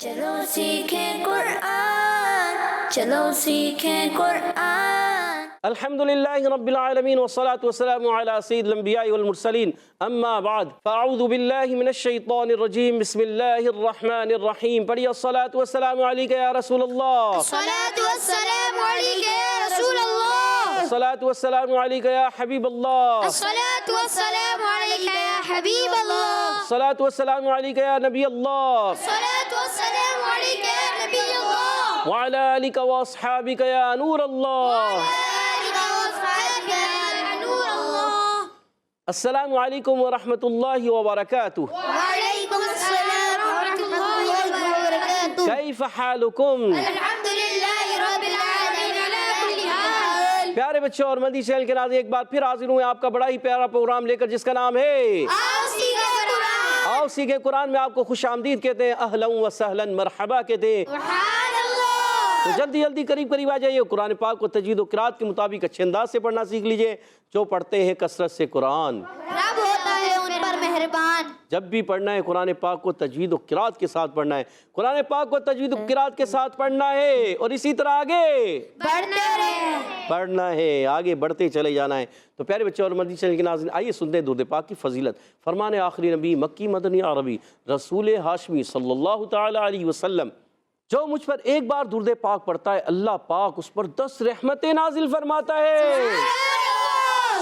چلو سیکھیں قرآن، چلو سیکھیں قرآن۔ الحمدللہ رب العالمین والصلاة والسلام علی سید الانبیاء والمرسلین، اما بعد فاعوذ باللہ من الشیطان الرجیم، بسم اللہ الرحمن الرحیم۔ پڑھیے الصلاة والسلام علیک یا رسول اللہ، الصلاۃ والسلام علیک یا رسول اللہ، الصلاة والسلام علیک یا حبیب اللہ، الصلاۃ والسلام علیک یا حبیب اللہ، الصلاة والسلام علیک یا نبی اللہ، الصلاۃ والسلام علیک یا نبی اللہ، وعلی آلک واصحابک یا نور اللہ۔ السلام علیکم ورحمۃ اللہ وبرکاتہ۔ وعلیکم السلام ورحمۃ اللہ وبرکاتہ۔ کیف حالکم؟ الحمدللہ رب العالمین علی کل حال۔ پیارے بچوں اور مدنی چینل کے ناظرین، ایک بار پھر حاضر ہوئے آپ کا بڑا ہی پیارا پروگرام لے کر، جس کا نام ہے آؤ سیکھیں قرآن۔ آؤ سیکھیں قرآن میں آپ کو خوش آمدید کہتے ہیں، اہلا و سہلا مرحبا کہتے ہیں۔ سبحان اللہ۔ تو جلدی جلدی قریب آ جائیے، قرآن پاک کو تجوید و قرات کے مطابق اچھے انداز سے پڑھنا سیکھ لیجئے۔ جو پڑھتے ہیں کثرت سے قرآن، رب ہوتا ہے ان پر مہربان۔ جب بھی پڑھنا ہے قرآن پاک کو تجوید و قرات کے ساتھ پڑھنا ہے، قرآن پاک کو تجوید و قرات کے ساتھ پڑھنا ہے، اور اسی طرح آگے بڑھتے رہیں۔ پڑھنا ہے، آگے بڑھتے چلے جانا ہے۔ تو پیارے بچے اور مدنی چینل کے ناظرین، آئیے سنتے ہیں درود پاک کی فضیلت۔ فرمان آخری نبی مکی مدنی عربی رسول ہاشمی صلی اللہ تعالی علیہ وسلم، جو مجھ پر ایک بار درود پاک پڑھتا ہے، اللہ پاک اس پر 10 رحمتیں نازل فرماتا ہے۔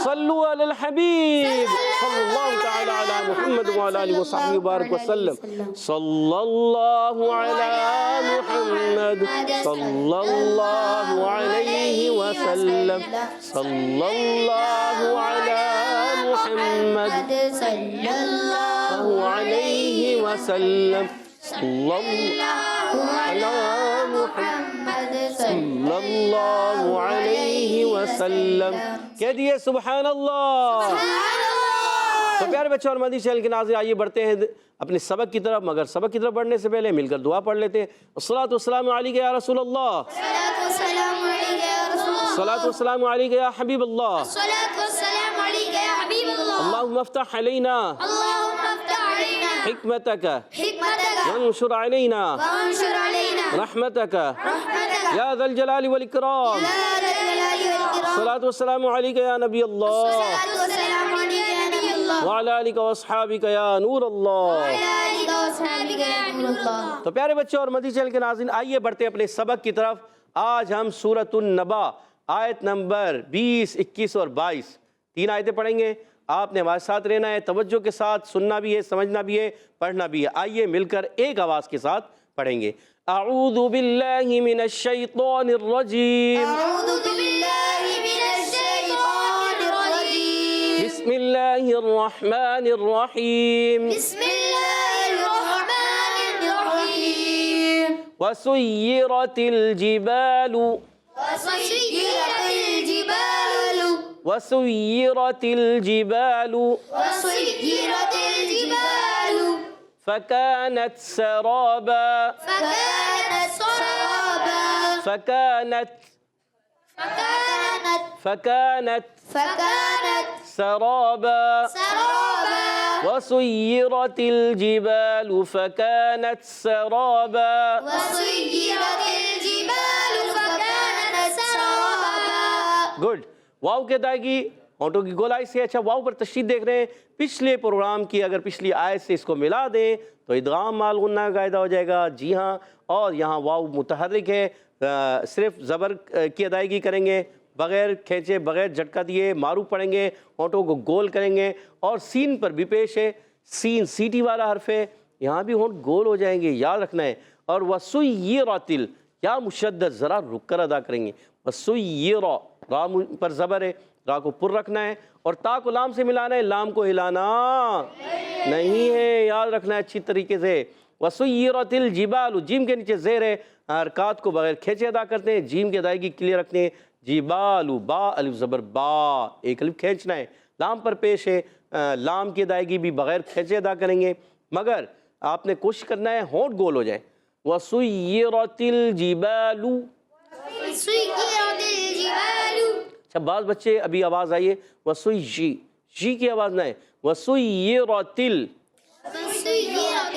صلو علی الحبیب صلی اللہ تعالی علی محمد وعلی آلہ وصحبہ وبارک وسلم۔ صلی اللہ علی محمد صلی اللہ علیہ وسلم، صلی اللہ علی محمد صلی اللہ علیہ وسلم، صلی اللہ علی محمد صلی اللہ علیہ وسلم۔ کہہ دیئے سبحان اللہ۔ تو پیارے بچوں اور مدنی چینل کے ناظرین، آئیے بڑھتے ہیں اپنے سبق کی طرف، مگر سبق کی طرف بڑھنے سے پہلے مل کر دعا پڑھ لیتے ہیں۔ الصلاۃ والسلام علیک یا رسول اللہ، الصلاۃ والسلام علیک یا رسول اللہ، الصلاۃ والسلام علیک یا حبیب اللہ، الصلاۃ والسلام علیک یا حبیب اللہ۔ اللہم افتح علینا اللہم افتح علینا حکمتک حکمتک وانشر علینا وانشر علینا رحمتک رحمتک یا ذا الجلال والاکرام۔ یا ذا الجلال والاکرام۔ الصلاۃ والسلام علیک یا نبی اللہ، الصلاۃ والسلام علیک یا نبی اللہ، وعلی آلک واصحابک یا نور اللہ۔ وعلی آلک واصحابک یا نور اللہ۔ تو پیارے بچوں اور مدنی چینل کے ناظرین، آئیے بڑھتے اپنے سبق کی طرف۔ آج ہم سورۃ النبا آیت نمبر 20، 21 اور 22 تین آیتیں پڑھیں گے۔ آپ نے ہمارے ساتھ رہنا ہے، توجہ کے ساتھ سننا بھی ہے، سمجھنا بھی ہے، پڑھنا بھی ہے۔ آئیے مل کر ایک آواز کے ساتھ پڑھیں گے۔ اعوذ باللہ من الشیطان الرجیم، اعوذ باللہ من الشیطان الرجیم، بسم اللہ الرحمن الرحیم۔ بسم اللہ الرحمن الرحیم۔ وسیرت الجبال وسیرت الجبال وسيرت الجبال وسيرت الجبال فكانت سرابا فكانت سرابا فكانت فكانت فكانت فكانت سرابا سرابا وسيرت الجبال فكانت سرابا۔ وسيرت الجبال فكانت سرابا۔ گڈ۔ واو کے ادائیگی ہونٹوں کی گولائی سے، اچھا واو پر تشدید دیکھ رہے ہیں، پچھلے پروگرام کی اگر پچھلی آیت سے اس کو ملا دیں تو ادغام مال غنہ کا قاعدہ ہو جائے گا۔ جی ہاں، اور یہاں واو متحرک ہے، صرف زبر کی ادائیگی کریں گے، بغیر کھینچے، بغیر جھٹکا دیے، معروف پڑھیں گے، ہونٹوں کو گول کریں گے، اور سین پر بھی پیش ہے، سین سیٹی والا حرف ہے، یہاں بھی ہونٹ گول ہو جائیں گے، یاد رکھنا ہے۔ اور وسیرت ال، یا مشدد ذرا رک کر ادا کریں گے، وسیر، را پر زبر ہے، را کو پر رکھنا ہے، اور تا کو لام سے ملانا ہے، لام کو ہلانا نہیں ہے، یاد رکھنا ہے اچھی طریقے سے۔ وسیرت الجبال، جیم کے نیچے زیر ہے، حرکات کو بغیر کھینچے ادا کرتے ہیں، جیم کی ادائیگی کلیئر رکھتے ہیں۔ جبال، با الف زبر با، ایک الف کھینچنا ہے، لام پر پیش ہے، لام کی ادائیگی بھی بغیر کھینچے ادا کریں گے، مگر آپ نے کوشش کرنا ہے ہونٹ گول ہو جائیں۔ وسیرت الجبال، وسيرت الجبال۔ اچھا بعض بچے ابھی آواز آئیے، وسوئی جی، جی کی آواز نہ ہے، وسیرت ال، وسيرت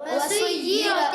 وسيرت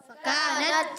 فكانت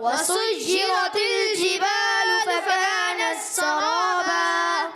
وسيرت الجبال فكانت سرابا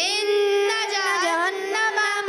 إن جهنم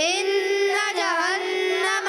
إن جهنم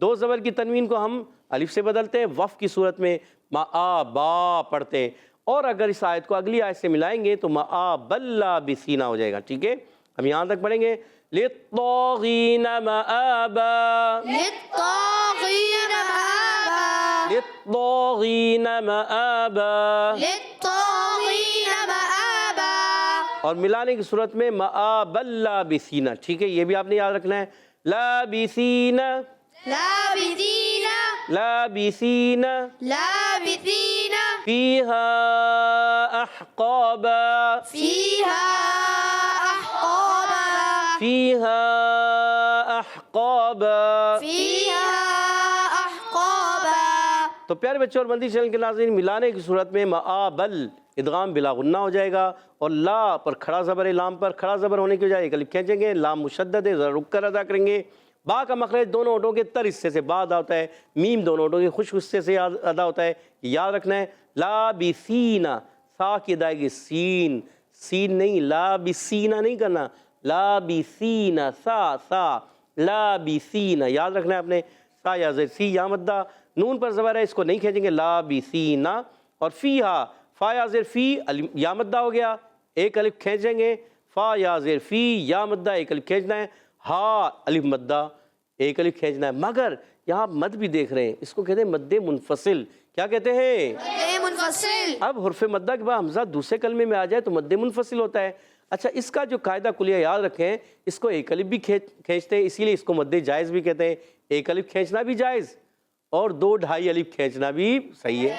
دو زبر کی تنوین کو ہم الف سے بدلتے ہیں، وف کی صورت میں با پڑھتے ہیں، اور اگر اس آیت کو اگلی آیت سے ملائیں گے تو لابسین ہو جائے گا، ٹھیک ہے؟ ہم یہاں تک پڑھیں گے للطاغین مآبا، للطاغین مآبا، للطاغین مآبا، للطاغین مآبا، اور ملانے کی صورت میں مآبا لابسین، ٹھیک ہے؟ یہ بھی آپ نے یاد رکھنا ہے، لابسین لابثین لابسین لابثین فیہا احقابا فیہا احقابا فیہا احقابا۔ فیہا احقابا۔ تو پیارے بچوں اور مدنی چینل کے ناظرین، ملانے کی صورت میں مآبل ادغام بلا غنہ ہو جائے گا، اور لا پر کھڑا زبر ہے، لام پر کھڑا زبر ہونے کی وجہ ایک الف کھینچیں گے، لام مشدد ہے، ذرا رک کر ادا کریں گے۔ با کا مخرج دونوں ہونٹوں کے تر حصے سے با ادا ہوتا ہے، میم دونوں ہونٹوں کے خشک حصے سے ادا ہوتا ہے، یاد رکھنا ہے۔ لابسین، سا کی ادائیگی سین، سین نہیں، لابسین نہیں کرنا، لابسین، سا لابسین، یاد رکھنا ہے آپ نے، سا یا زیر سی یا مدہ، نون پر زبر ہے، اس کو نہیں کھینچیں گے، لابسین، اور فیہا، فا یا زیر فی یا مدہ ہو گیا، ایک الف کھینچیں گے، فا یا زیر فی یا مدہ ایک الف کھینچنا ہے، ہا الف مدہ ایک الف کھینچنا ہے، مگر یہاں آپ مد بھی دیکھ رہے ہیں، اس کو کہتے ہیں مد منفصل۔ کیا کہتے ہیں؟ مد منفصل۔ اب حرف مدہ کے بعد حمزہ دوسرے کلمے میں آ جائے تو مد منفصل ہوتا ہے۔ اچھا، اس کا جو قاعدہ کلیہ یاد رکھیں، اس کو ایک الف بھی کھینچتے ہیں، اسی لیے اس کو مد جائز بھی کہتے ہیں۔ ایک الف کھینچنا بھی جائز اور 2.5 الف کھینچنا بھی صحیح ہے،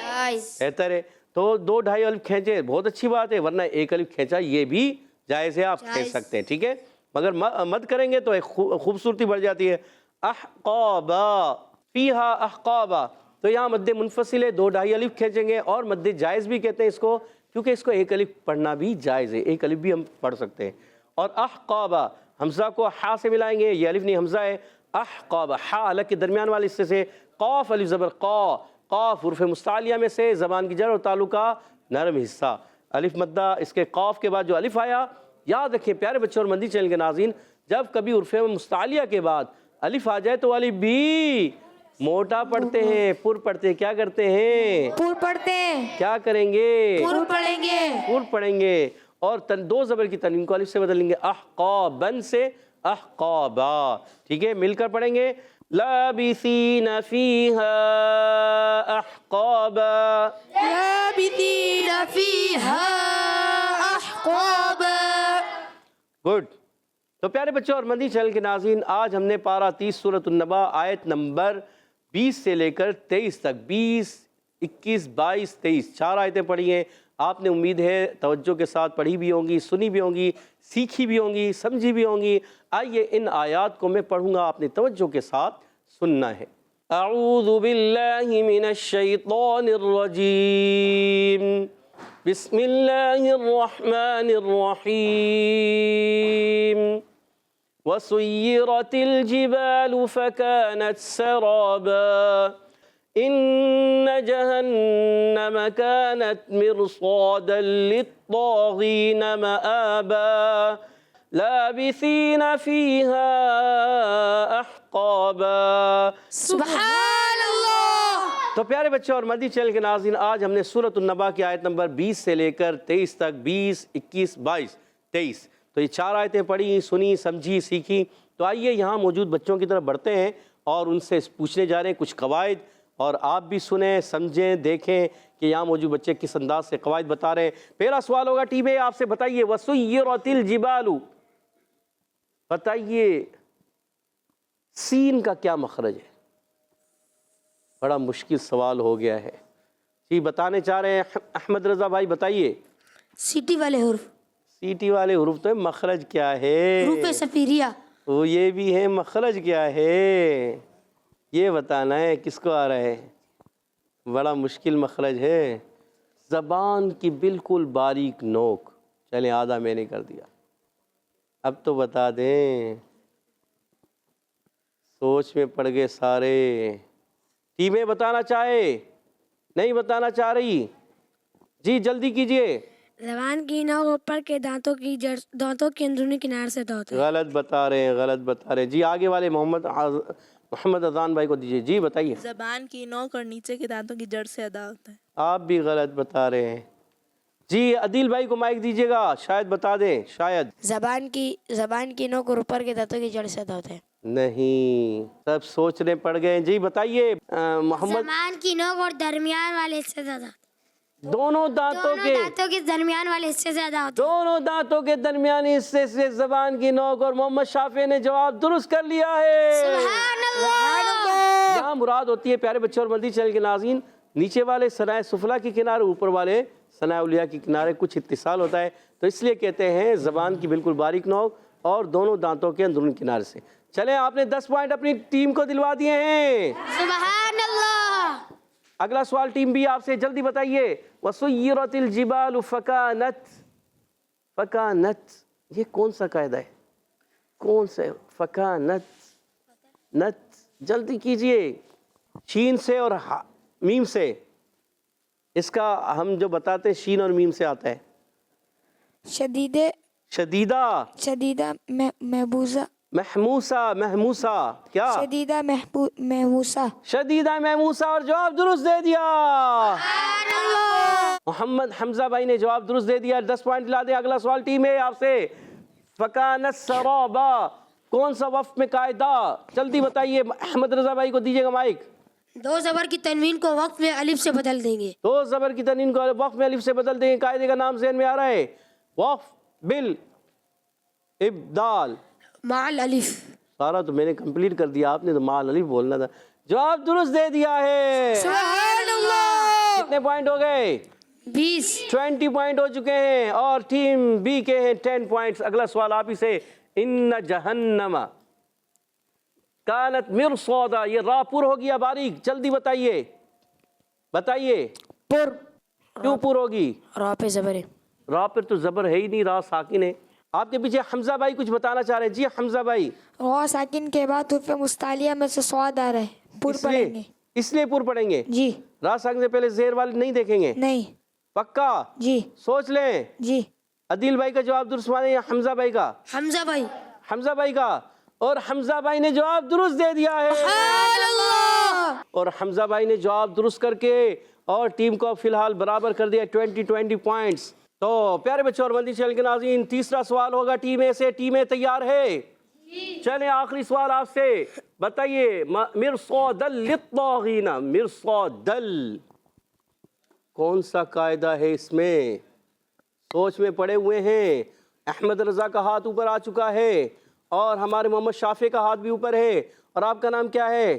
بہتر ہے۔ تو 2.5 الف کھینچے بہت اچھی بات ہے، ورنہ ایک الف کھینچا یہ بھی جائز ہے، آپ کھینچ سکتے ہیں، ٹھیک ہے؟ مگر مد کریں گے تو ایک خوبصورتی بڑھ جاتی ہے۔ احقابا، فیہا احقابا، تو یہاں مد منفصل ہے، 2.5 الف کھینچیں گے، اور مد جائز بھی کہتے ہیں اس کو، کیونکہ اس کو ایک الف پڑھنا بھی جائز ہے، ایک الف بھی ہم پڑھ سکتے ہیں۔ اور احقابا، حمزہ کو ہا سے ملائیں گے، یہ الف نہیں حمزہ ہے، احقابا، ہا حلق کے درمیان والے حصے سے، قاف الف زبر قا، قاف حروف مستعلیہ میں سے زبان کی جڑ اور تعلق کا نرم حصہ، الف مدہ، اس کے قاف کے بعد جو الف آیا، یاد رکھیں پیارے بچوں اور مدنی چینل کے ناظرین، جب کبھی حروف مستعلیہ کے بعد الف آ جائے تو الف بھی موٹا پڑھتے ہیں، پر پڑھتے ہیں، کیا کرتے ہیں؟ پور پڑھتے ہیں، کیا کریں گے؟ پور پڑھیں گے، پر پڑھیں گے، اور دو زبر کی تنوین کو الف سے بدل لیں گے، احقابن سے احقابا، ٹھیک ہے؟ مل کر پڑھیں گے، لابثین فیہا احقابا، لابثین فیہا احقابا۔ گڈ۔ تو پیارے بچوں اور مدنی چینل کے ناظرین، آج ہم نے پارہ 30 سورۃ النبا آیت نمبر 20 سے لے کر 23 تک، 20، 21، 22، 23 4 آیتیں پڑھی ہیں۔ آپ نے امید ہے توجہ کے ساتھ پڑھی بھی ہوں گی، سنی بھی ہوں گی، سیکھی بھی ہوں گی، سمجھی بھی ہوں گی۔ آئیے ان آیات کو میں پڑھوں گا، آپ نے توجہ کے ساتھ سننا ہے۔ اعوذ باللہ من الشیطان الرجیم، بسم اللہ الرحمن الرحیم۔ وسيرت الجبال فكانت سرابا إن جهنم كانت مرصادا للطاغين مآبا لابثين فيها أحقابا۔ سبحان اللہ۔ تو پیارے بچوں اور مدنی چینل کے ناظرین، آج ہم نے سورۃ النبا کی آیت نمبر 20 سے لے کر 23 تک، 20، 21، 22، 23، تو یہ 4 آیتیں پڑھی، سنی، سمجھی، سیکھی۔ تو آئیے یہاں موجود بچوں کی طرف بڑھتے ہیں اور ان سے پوچھنے جا رہے ہیں کچھ قواعد، اور آپ بھی سنیں، سمجھیں، دیکھیں کہ یہاں موجود بچے کس انداز سے قواعد بتا رہے ہیں۔ پہلا سوال ہوگا ٹیم اے، آپ سے بتائیے وَسُيِّرَتِ الْجِبَالُ، بتائیے سین کا کیا مخرج ہے؟ بڑا مشکل سوال ہو گیا ہے جی، بتانے چاہ رہے ہیں احمد رضا بھائی، بتائیے۔ سیٹی والے حروف، سیٹی والے حروف تو مخرج کیا ہے؟ حروف صفیریہ۔ وہ یہ بھی ہے، مخرج کیا ہے یہ بتانا ہے، کس کو آ رہا ہے؟ بڑا مشکل مخرج ہے، زبان کی بالکل باریک نوک۔ چلیں آدھا میں نے کر دیا، اب تو بتا دیں، سوچ میں پڑ گئے سارے۔ ٹیمیں بتانا چاہے؟ نہیں بتانا چاہ رہی؟ جی جلدی کیجئے۔ زبان کی نوک اوپر کے دانتوں کی اندرونی کنار سے ہوتا ہے۔ غلط بتا رہے ہیں، غلط بتا رہے ہیں جی۔ آگے والے محمد محمد اذان بھائی کو دیجیے. جی بتائیے. زبان کی نوک اور نیچے کے دانتوں کی جڑ سے ادا ہوتا ہے. آپ بھی غلط بتا رہے ہیں. جی عدیل بھائی کو مائک دیجیے گا, شاید بتا دیں, شاید. زبان کی نوک اور اوپر کے دانتوں کی جڑ سے ادا ہوتا ہے. نہیں, سب سوچنے پڑ گئے. جی بتائیے محمد. زبان کی نوک اور درمیان والے حصے سے زیادہ دونوں دانتوں کے درمیان والے حصے سے زیادہ ہوتا دونوں دانتوں کے درمیانی حصے سے زبان کی نوک, اور محمد شافعی نے جواب درست کر لیا ہے. سبحان اللہ. یہاں مراد ہوتی ہے پیارے بچے اور مدنی چینل کے ناظرین, نیچے والے ثنائے سفلا کے کنارے, اوپر والے ثنائے علیہ کے کنارے کچھ اتصال ہوتا ہے, تو اس لیے کہتے ہیں زبان کی بالکل باریک نوک اور دونوں دانتوں کے اندرون کنارے سے. چلیں, آپ نے 10 پوائنٹ اپنی ٹیم کو دلوا دیے ہیں. سبحان اللہ. اگلا سوال ٹیم بی آپ سے, جلدی بتائیے. وَسُيِّرَتِ الْجِبَالُ فَكَانَتْ, یہ کون سا قاعدہ ہے؟ کون سا ہے؟ فَكَانَتْ, جلدی کیجئے. شین سے اور میم سے, اس کا ہم جو بتاتے ہیں شین اور میم سے آتا ہے. شدیدہ, محموسہ, کیا؟ شدیدہ محموسہ, اور جواب درست دے دیا. محمد حمزہ بھائی نے جواب درست دے دیا, 10 پوائنٹ دلا دیں. اگلا سوال ٹیم ہے آپ سے. فَكَانَتْ سَرَابًا, کون سا وقف میں قاعدہ؟ جلدی بتائیے. احمد رضا بھائی کو دیجیے گا مائک. 2 زبر کی تنوین کو وقف میں الف سے بدل دیں گے. 2 زبر کی تنوین کو وقف میں الف سے بدل دیں گے. قاعدے کا نام ذہن میں آ رہا ہے, وقف بالابدال مع الالف. سارا تو میں نے کمپلیٹ کر دیا, آپ نے تو مع الالف بولنا تھا. جواب درست دے دیا ہے. سبحان اللہ. کتنے پوائنٹ ہو گئے؟ 20 پوائنٹ ہو چکے ہیں, اور ٹیم بی کے ہیں 10 پوائنٹس. اگلا سوال آپ ہی سے. ان جہنم کانت مرصادا, یہ را پر ہو گیا باریک, جلدی بتائیے. پر. کیوں پر ہوگی؟ را پہ زبر ہے. را پر تو زبر ہے ہی نہیں, را ساکن ہے. آپ کے پیچھے حمزہ بھائی کچھ بتانا چاہ رہے ہیں. جی حمزہ بھائی. را ساکن کے بعد حرف مستعلیہ میں سے صاد آ رہا ہے, پر پڑھیں گے. اس لیے پر پڑھیں گے. جی. را ساکن سے پہلے زیر والی نہیں دیکھیں گے؟ نہیں. پکا؟ جی. سوچ لیں. جی. عدیل بھائی کا جواب درست مانے یا حمزہ بھائی کا؟ حمزہ بھائی کا, اور حمزہ بھائی نے جواب درست دے دیا ہے. اور حمزہ بھائی نے جواب درست کر کے اور ٹیم کو فی الحال برابر کر دیا 20 پوائنٹس. تو پیارے بچوں اور مدنی چینل کے ناظرین, تیسرا سوال ہوگا ٹیم اے سے. ٹیم اے تیار ہے؟ چلیں آخری سوال آپ سے, بتائیے. مرصادا للطاغین, مرصادل کون سا قاعدہ ہے اس میں؟ سوچ میں پڑے ہوئے ہیں. احمد رضا کا ہاتھ اوپر آ چکا ہے, اور ہمارے محمد شافعی کا ہاتھ بھی اوپر ہے. اور آپ کا نام کیا ہے؟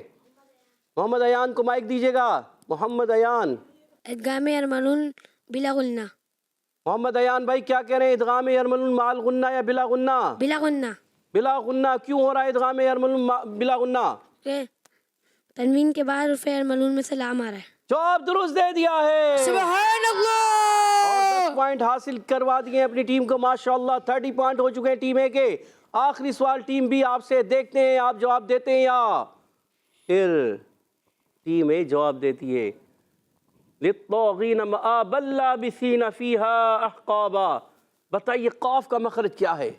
محمد ایان کو مائک دیجیے گا. محمد ایان. ادغام ارملون بلا غنہ. محمد ایان بھائی کیا کہہ رہے ہیں؟ ادغام ارملون مع الغنہ یا بلا غنہ؟ بلا غنہ. بلا غنہ. کیوں ہو رہا ہے ادغام ارملون بلا غنہ؟ تنوین کے بعد حرف ارملون میں سے لام آ رہا ہے. جواب درست دے دیا ہے. سبحان اللہ. اور 10 پوائنٹ حاصل کروا دیے اپنی ٹیم کو, ماشاءاللہ. 30 پوائنٹ ہو چکے ہیں ٹیم اے کے. آخری سوال ٹیم بی آپ سے, دیکھتے ہیں آپ جواب دیتے ہیں یا پھر ٹیم اے جواب دیتی ہے. للطاغین مآبا لابثین فیہا احقابا. بتائیے قاف کا مخرج کیا ہے؟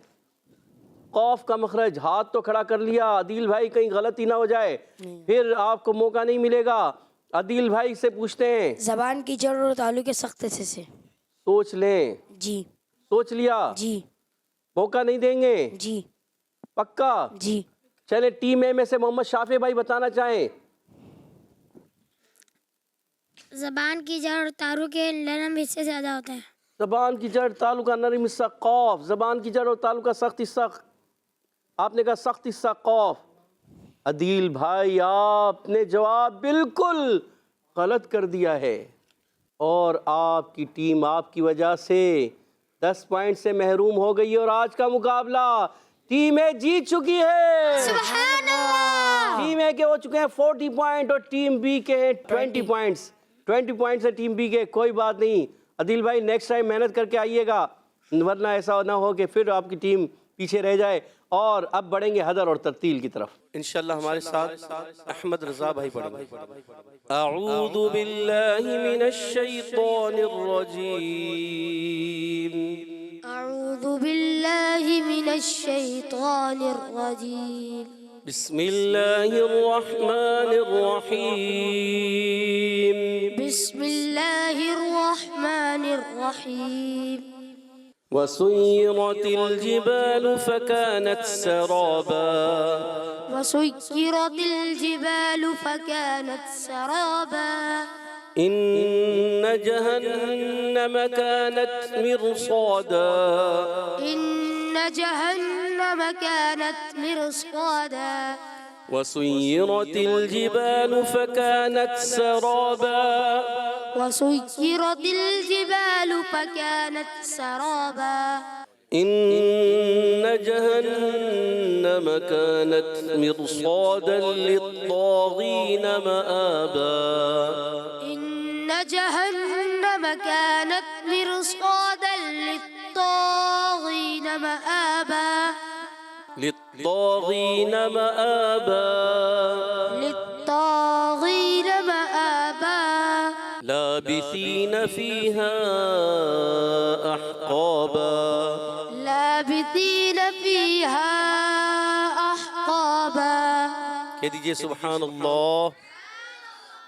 قاف کا مخرج, ہاتھ تو کھڑا کر لیا. عدیل بھائی کہیں غلطی نہ ہو جائے, پھر آپ کو موقع نہیں ملے گا. عدیل بھائی سے پوچھتے ہیں. زبان کی جڑ اور تعلق کے سخت حصے سے. سوچ لیں. جی. سوچ لیا؟ جی. موقع نہیں دیں گے؟ جی. پکا؟ جی. چلے ٹیم اے میں سے محمد شافعی بھائی بتانا چاہیں. زبان کی جڑ اور تارو کے نرم حصے سے زیادہ ہوتا ہے. زبان کی جڑ تالو کا نرم حصہ قاف. زبان کی جڑ اور تالو کا سخت حصہ, آپ نے کہا سخت حصہ قاف. عدیل بھائی آپ نے جواب بالکل غلط کر دیا ہے, اور آپ کی ٹیم آپ کی وجہ سے 10 پوائنٹ سے محروم ہو گئی, اور آج کا مقابلہ ٹیم اے جیت چکی ہے. سبحان اللہ. ٹیم اے کے ہو چکے ہیں 40 پوائنٹ, اور ٹیم بی کے ہیں 20 پوائنٹس. 20 پوائنٹس ہے ٹیم بی کے. کوئی بات نہیں عدیل بھائی, نیکسٹ ٹائم محنت کر کے آئیے گا, ورنہ ایسا نہ ہو کہ پھر آپ کی ٹیم پیچھے رہ جائے. اور اب بڑھیں گے حدر اور ترتیل کی طرف. انشاءاللہ ہمارے ساتھ احمد رضا بھائی پڑھیں گے. اعوذ باللہ من الشیطان الرجیم. اعوذ باللہ من الشیطان الرجیم. بسم اللہ الرحمن الرحیم بسم الله الرحمن الرحيم وسيرت الجبال فكانت سرابا وسيرت الجبال فكانت سرابا إن جهنم كانت مرصادا إن جهنم كانت مرصادا وسيرت الجبال فكانت سرابا وسيرت الجبال فكانت سرابا إن جهنم كانت مرصادا للطاغين مآبا إن جهنم كانت مرصادا للطاغين مآبا للطاغين مآبا للطاغين مآبا لابثين فيها أحقابا لابثين فيها أحقابا کہہ دیجئے سبحان اللہ.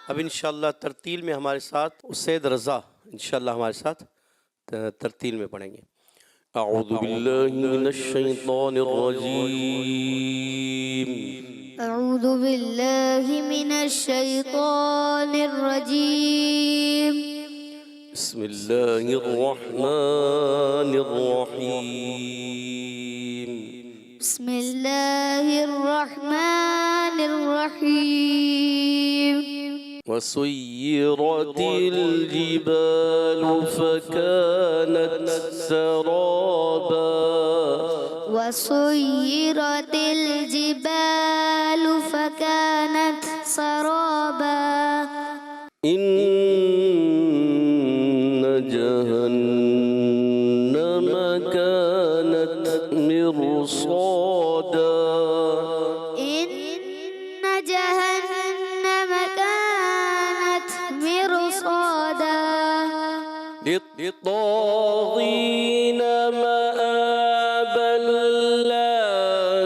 اب انشاءاللہ ترتیل میں ہمارے ساتھ سید رضا انشاءاللہ ہمارے ساتھ ترتیل میں پڑھیں گے. اعوذ باللہ من الشیطان الرجیم أعوذ بالله من الشيطان الرجيم بسم اللہ الرحمن الرحیم بسم الله الرحمن الرحيم وسيرت الجبال فكانت سرابا وسيرت الجبال فكانت سرابا إن جهنم كانت مرصادا إن جهنم كانت مرصادا للطاغين مآبا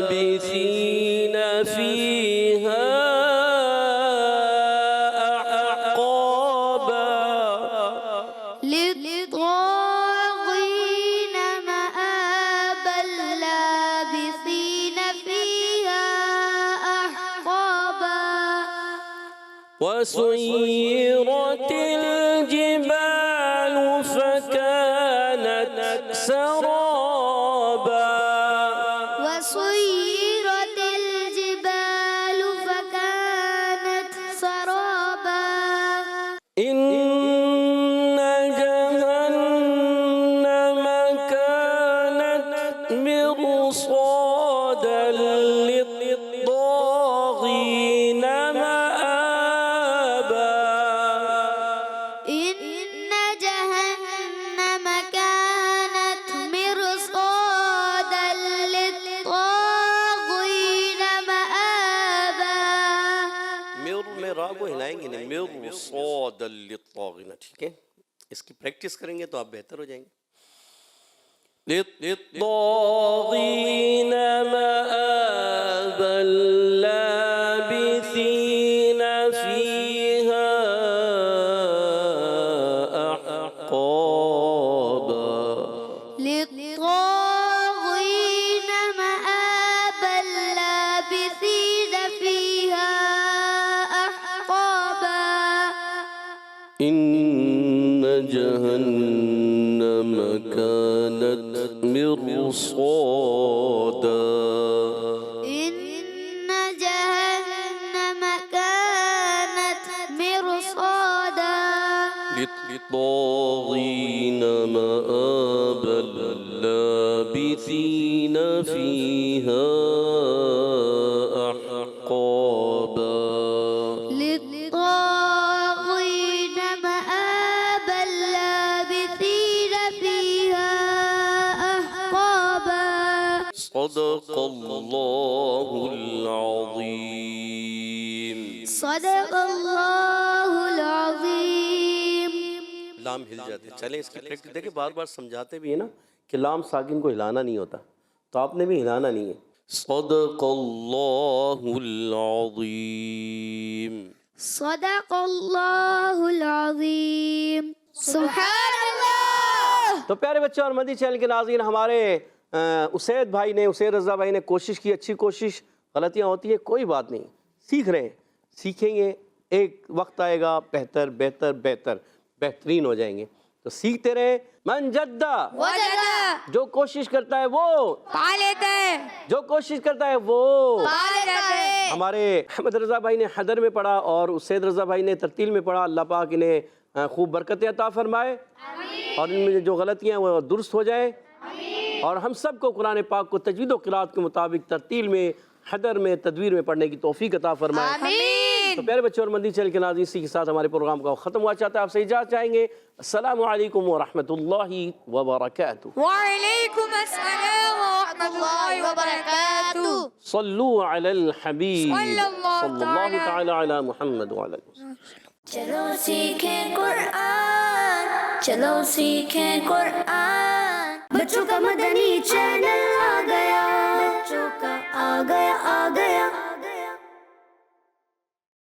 لابثين فيها أحقابا للطاغين مآبا لابثين فيها أحقابا وسيرت الجبال فكانت سرابا وسيرت الجبال فكانت سرابا إن جهنم كانت مرصادا للطاغين مآبا إن جهنم كانت مرصادا للطاغين مآبا مر میں را کو ہلائیں گے نہیں مرصادا للطاغین ٹھیک ہے اس کی پریکٹس کریں گے تو آپ بہتر ہو جائیں گے. للطاغين مآبا لابثين فيها أحقابا للطاغين مآبا لابثين فيها أحقابا إن جهنم كانت مرصادا إن جهنم كانت مرصادا للطاغين مآبا لابثين فيها أحقابا للطاغين مآبا لابثين فيها أحقابا صدق الله العظيم. صدق الله العظيم. لام ہل جاتے ہیں. چلیں اس کی پریکٹس دیکھیں بار بار سمجھاتے بھی ہیں نا کہ لام ساکن کو ہلانا نہیں ہوتا تو آپ نے بھی ہلانا نہیں ہے. صدق اللہ العظیم. صدق اللہ العظیم. سبحان اللہ. تو پیارے بچوں اور مدی چینل کے ناظرین، ہمارے اسید رضا بھائی نے کوشش کی، اچھی کوشش، غلطیاں ہوتی ہیں، کوئی بات نہیں، سیکھ رہے ہیں، سیکھیں گے، ایک وقت آئے گا بہترین ہو جائیں گے. تو سیکھتے رہیں. من جدہ، وجدہ، جو کوشش کرتا ہے وہ پا لیتا ہے، جو کوشش کرتا ہے وہ پا لیتا ہے. ہمارے احمد رضا بھائی نے حدر میں پڑھا اور اسید رضا بھائی نے ترتیل میں پڑھا. اللہ پاک انہیں خوب برکتیں عطا فرمائے اور ان میں جو غلطیاں وہ درست ہو جائیں، اور ہم سب کو قرآن پاک کو تجوید و قرات کے مطابق ترتیل میں، حدر میں، تدویر میں پڑھنے کی توفیق عطا فرمائے. تو پیارے بچوں اور مدنی چینل کے ناظرین، اسی کے ساتھ ہمارے پروگرام کا ختم ہوا چاہتا ہے. آپ سے اجازت چاہیں گے. السلام علیکم ورحمۃ اللہ وبرکاتہ. وعلیکم السلام ورحمۃ اللہ وبرکاتہ. صلو علی الحبیب صلی اللہ تعالی علی محمد وعلی آلہ وسلم. چلو سیکھیں قرآن، چلو سیکھیں قرآن، بچوں کا مدنی چینل.